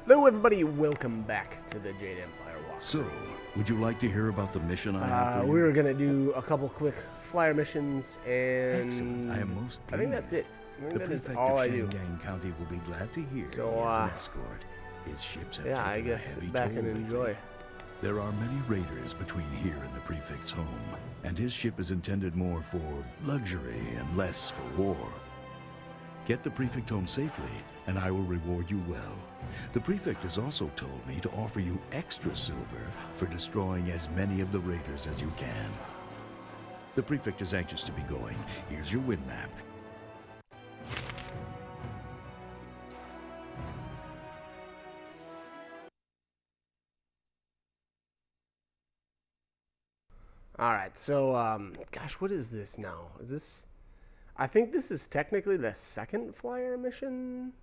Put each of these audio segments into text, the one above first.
Hello everybody, welcome back to the Jade Empire walk. So, would you like to hear about the mission I have for you? We were gonna do a couple quick flyer missions, and Excellent. I am most pleased. I think that's it. I think The that is prefect all of I do. Shangang County will be glad to hear So, he is an escort. His ships have Yeah, taken I guess a heavy sit back toll and lately. enjoy. There are many raiders between here and the prefect's home, and his ship is intended more for luxury and less for war. Get the prefect home safely, and I will reward you well. The prefect has also told me to offer you extra silver for destroying as many of the raiders as you can. The prefect is anxious to be going. Here's your wind map. Alright, so, gosh, what is this now? Is this... I think this is technically the second flyer mission?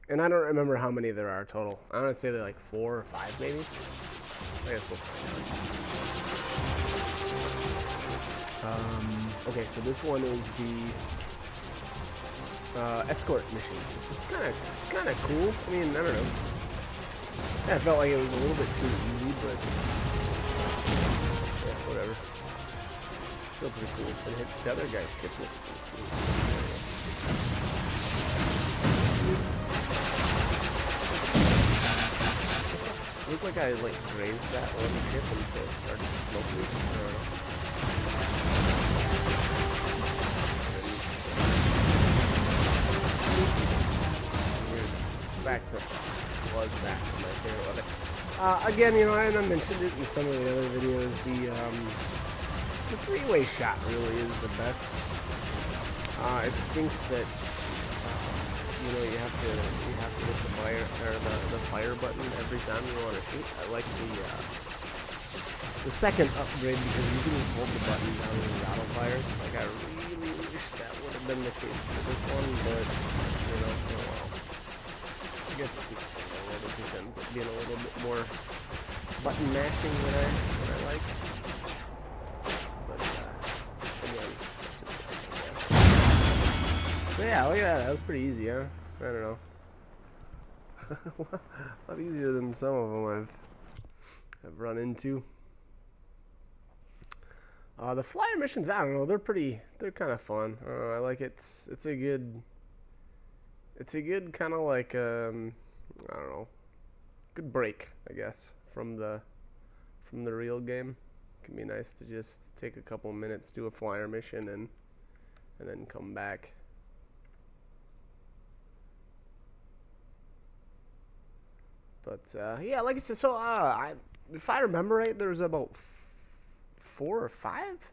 And I don't remember how many there are total. I want to say they're like 4 or 5, maybe? I guess we'll find out. Okay, so this one is the escort mission, which is kind of cool. I mean, I don't know. I felt like it was a little bit too easy, but yeah, whatever. Still pretty cool. And the other guy's ship looks pretty cool. Looked like I grazed that one ship and so it started to smoke me. Here's back to my favorite weapon. Again, you know, I mentioned it in some of the other videos. The three-way shot really is the best. It stinks that you know you have to hit the fire or the fire button every time you want to shoot. I like the second upgrade because you can just hold the button down when it auto fires. Like I really wish that would have been the case for this one, but you know, oh well. I guess it's not. It just ends up being a little bit more button mashing than I like. But again, such a bitch, I guess. So yeah, look at that. That was pretty easy, huh? I don't know. A lot easier than some of them I've run into. The flyer missions, I don't know. They're kind of fun. I like it. It's a good kind of like I don't know, good break, I guess, from the real game. It can be nice to just take a couple minutes, do a flyer mission, and then come back. But yeah, like I said, so if I remember right, there was about 4 or 5.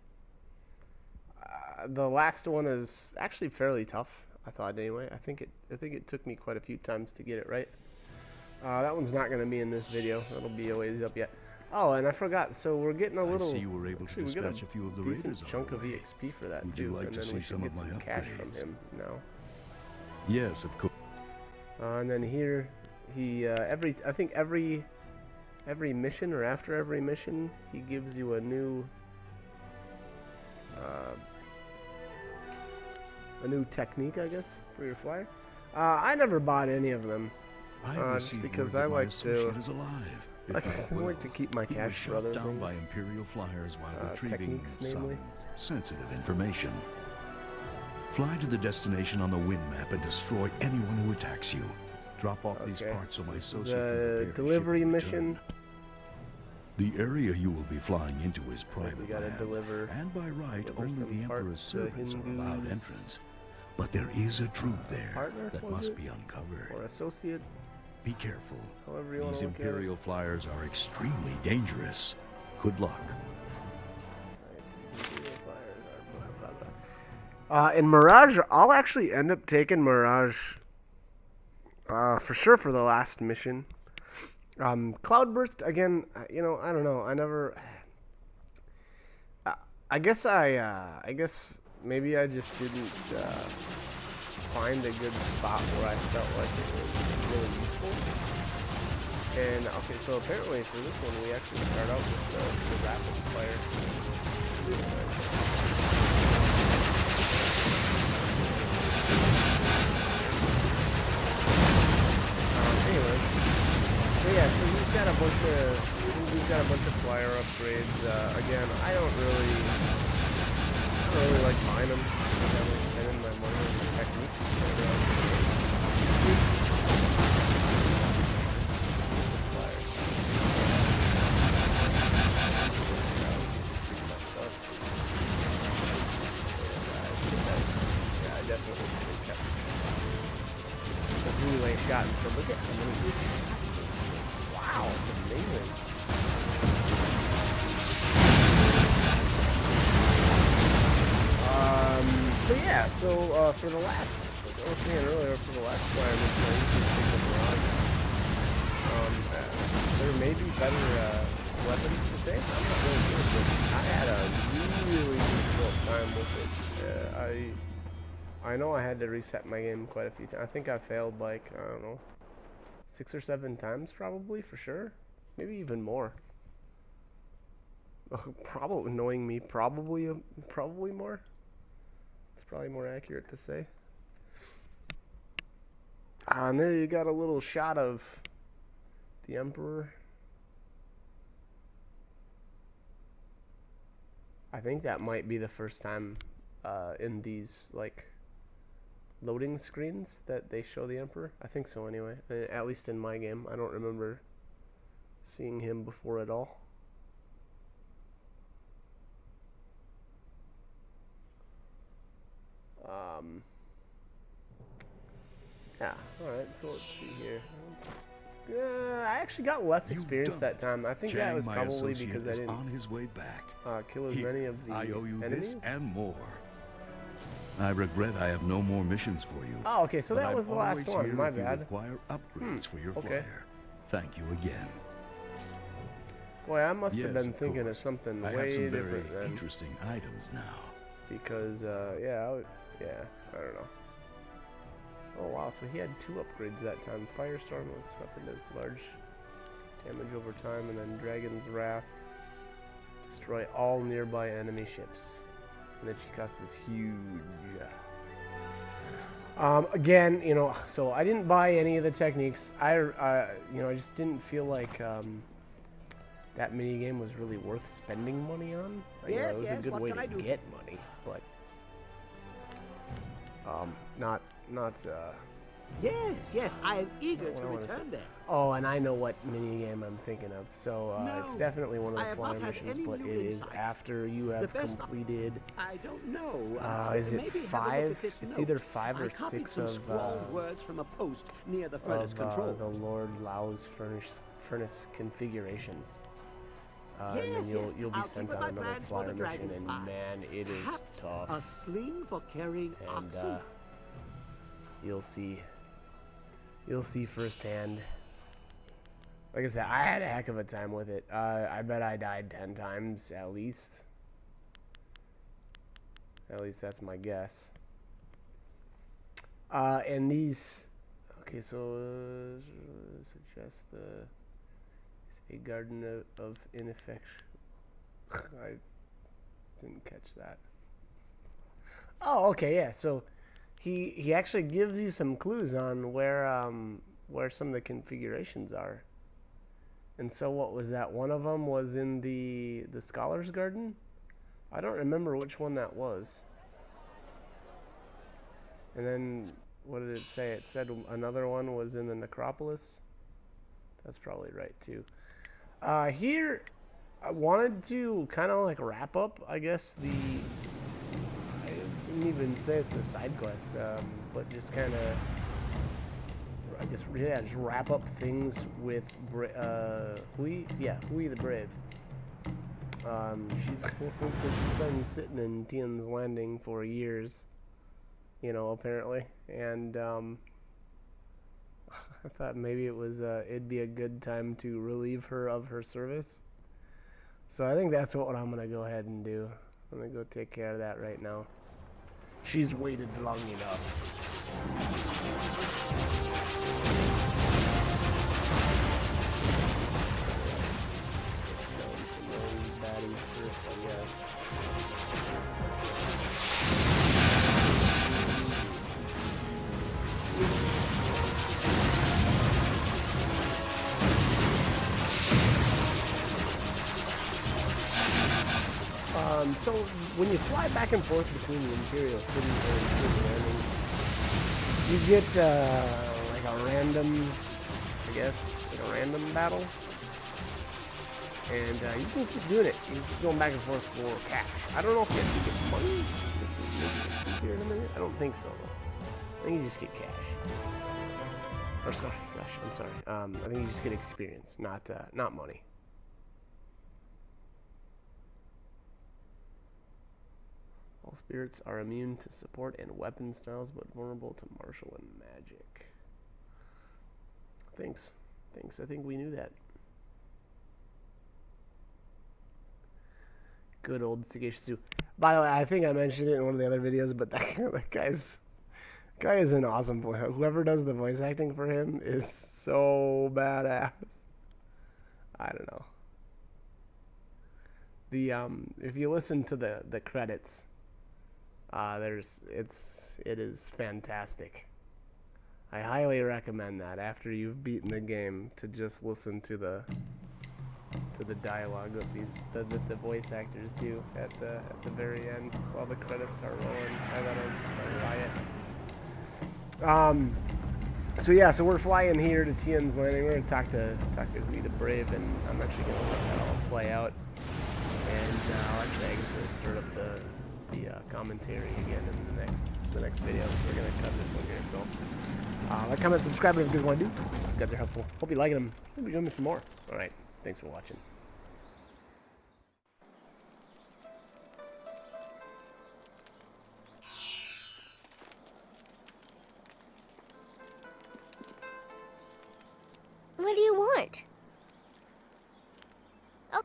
The last one is actually fairly tough, I thought anyway. I think it took me quite a few times to get it right. That one's not going to be in this video. It'll be a ways up yet. Oh, and I forgot. So we're getting a little. I see you were able to dispatch a few of the raiders decent chunk of EXP for that Would too, you like and to then see we should some get of some my cash from upgrades? him now. Yes, of course. And then here, he I think every mission or after every mission, he gives you a new technique, I guess, for your flyer. I never bought any of them, just because I like to. I like to keep my cash for other down things. by Imperial flyers while retrieving Techniques, namely. some sensitive information. Fly to the destination on the wind map and destroy anyone who attacks you. Drop off these parts so my associate can prepare his delivery ship to mission. return. The area you will be flying into is like we private gotta land, deliver and by right, some only the Emperor's parts to servants are allowed Hindus. entrance. But there is a truth there Partner, that was must it? be uncovered. Or associate, Be careful. however you want These to look at it. Imperial flyers are extremely dangerous. Good luck. In Mirage, I'll actually end up taking Mirage for sure for the last mission. Cloudburst, again, you know, I don't know. I never. I guess maybe I just didn't find a good spot where I felt like it was really useful. And okay, so apparently for this one, we actually start out with the rapid fire. Anyways, But yeah, so he's got a bunch of flyer upgrades. Again, I don't really like buying them. I like spending my money on the techniques. Definitely should have kept the three-way shot and said, look at how many good shots those do. Wow, it's amazing. So yeah, for the last, like I was saying earlier, for the last player, there may be better weapons to take. I'm not really sure, but I had a really difficult time with it. I know I had to reset my game quite a few times. I think I failed like, I don't know, 6 or 7 times probably, for sure. Maybe even more. Probably, knowing me, probably more. It's probably more accurate to say. And there you got a little shot of the Emperor. I think that might be the first time in these, like, loading screens that they show the Emperor. I think so anyway, at least in my game. I don't remember seeing him before at all. Yeah, alright, so let's see here. I actually got less experience that time. I think that was probably because I didn't on his way back. Kill as many of the I owe you enemies. this and more. I regret I have no more missions for you. Oh, okay, so that was the last one. My bad. Require upgrades for your flyer. Thank you again. Boy, I must have been thinking of something way different then. Interesting items now. Because yeah, I don't know. Oh wow, so he had 2 upgrades that time. Firestorm, this weapon does large damage over time, and then Dragon's Wrath. Destroy all nearby enemy ships. And then she costs us huge. Again, you know, so I didn't buy any of the techniques. I just didn't feel like that mini game was really worth spending money on. You know, it was a good way to get money, but not. Yes, I am eager to return there. Oh, and I know what minigame I'm thinking of. So it's definitely one of the flyer missions, but it is after you have completed. I don't know. Is it 5? It's either 5 or 6 of words from a post near the furnace control. The Lord Lau's furnace configurations. And then you'll be sent on another flyer mission, and man, it is tough. A sling for carrying oxen. You'll see firsthand. Like I said, I had a heck of a time with it. I bet I died 10 times at least. At least that's my guess. And these, okay, so suggest a garden of ineffection. I didn't catch that. Oh, okay, yeah. So he actually gives you some clues on where some of the configurations are. And so what was that? One of them was in the Scholar's Garden? I don't remember which one that was. And then what did it say? It said another one was in the Necropolis. That's probably right too. Here I wanted to kind of like wrap up, I guess, I wouldn't even say it's a side quest, but just kind of, I guess, yeah, just wrap up things with Hui the Brave. She's been sitting in Tian's Landing for years, you know, apparently, and I thought maybe it'd be a good time to relieve her of her service. So I think that's what I'm gonna go ahead and do. I'm gonna go take care of that right now. She's waited long enough. Some of these baddies first, I guess. So when you fly back and forth between the Imperial City and Tian's Landing, you get like a random, I guess, like a random battle. And you can keep doing it. You can keep going back and forth for cash. I don't know if you actually get money. This was maybe see here in a minute. I don't think so. I think you just get cash. Or sorry, gosh, I'm sorry. I think you just get experience, not money. All spirits are immune to support and weapon styles, but vulnerable to martial and magic. Thanks. I think we knew that. Good old Sagacious Zoo. By the way, I think I mentioned it in one of the other videos, but that guy is an awesome voice. Whoever does the voice acting for him is so badass. I don't know. The if you listen to the credits, it is fantastic. I highly recommend that after you've beaten the game to just listen to the dialogue that the voice actors do at the very end while the credits are rolling. I thought it was just a riot. So yeah, so we're flying here to Tian's Landing. We're gonna talk to Hui the Brave, and I'm actually gonna let that all play out. And I guess we'll start up the commentary again in the next video. We're gonna cut this one here. So like, comment, subscribe if you guys want to do. You guys are helpful. Hope you like them. Maybe join me for more. All right. Thanks for watching. What do you want? Oh.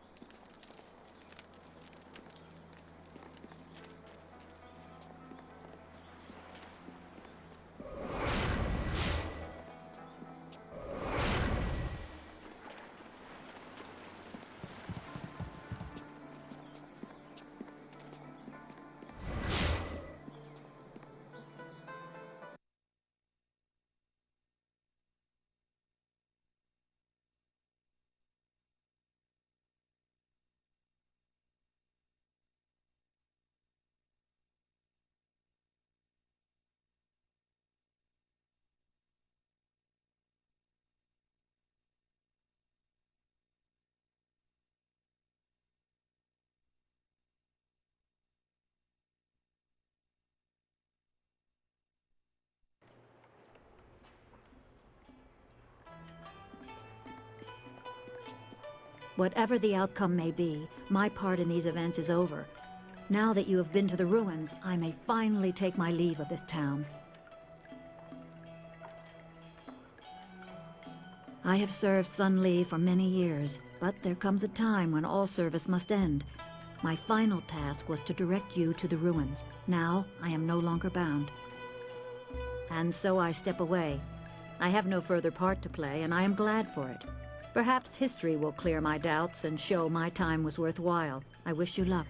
Whatever the outcome may be, my part in these events is over. Now that you have been to the ruins, I may finally take my leave of this town. I have served Sun Li for many years, but there comes a time when all service must end. My final task was to direct you to the ruins. Now, I am no longer bound. And so I step away. I have no further part to play, and I am glad for it. Perhaps history will clear my doubts and show my time was worthwhile. I wish you luck.